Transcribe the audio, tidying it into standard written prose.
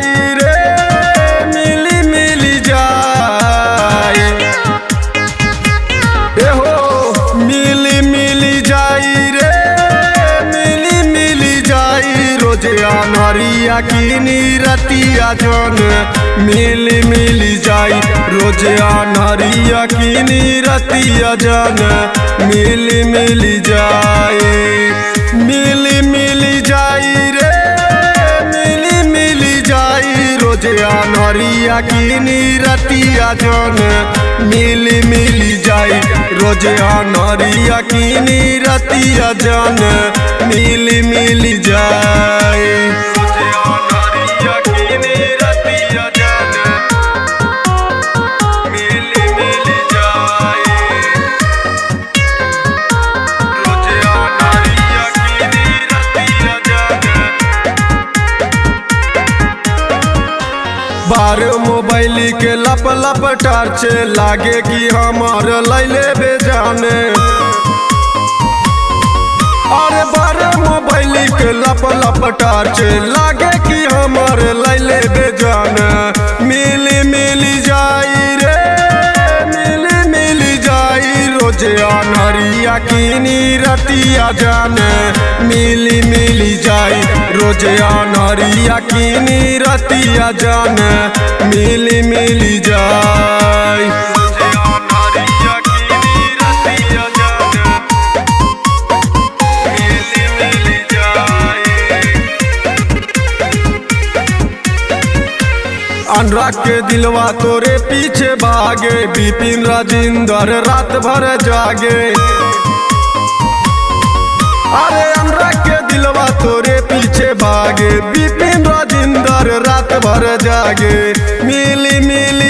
जाई रे मिली मिली जाई हो मिली मिली जाई रे मिली मिली जाई रोजे अनहरिया किनी रतिया जन मिली मिली जाई रोजे अनहरिया किनी रतिया जन मिली मिली जाई मिली मिली जाई रे मिली मिली जाई रोजे अनहरिया किनी रतिया जन मिली मिली जाई रोजे अनहरिया किनी रतिया जन मिली मिली जाई रोजे अनहरिया किनी रतिया जन मिली मिली जाई रोजे अनहरिया किनी रतिया जन बार मोबाइल के लप लप टार्च लागे कि हमार लैले बेजाने अरे बार मोबाइल के लप लप टार्च लागे कि हमार लैले बेजाने मिली मिली जाई रे मिली मिली जाई रोजे अनहरिया किनी रतिया जाने मिली मिली जाई रोजे अनहरिया किनी रतिया जाने मिली मिली जाई रोजे अनहरिया किनी रतिया जाने मिली मिली जाई अनुराग के दिलवा तोरे पीछे भागे बिपिन राजिंदर रात भर जागे अरे अनुराग के दिलवा तोरे पीछे भागे बिपिन राजिंदर रात भर जागे मिली मिली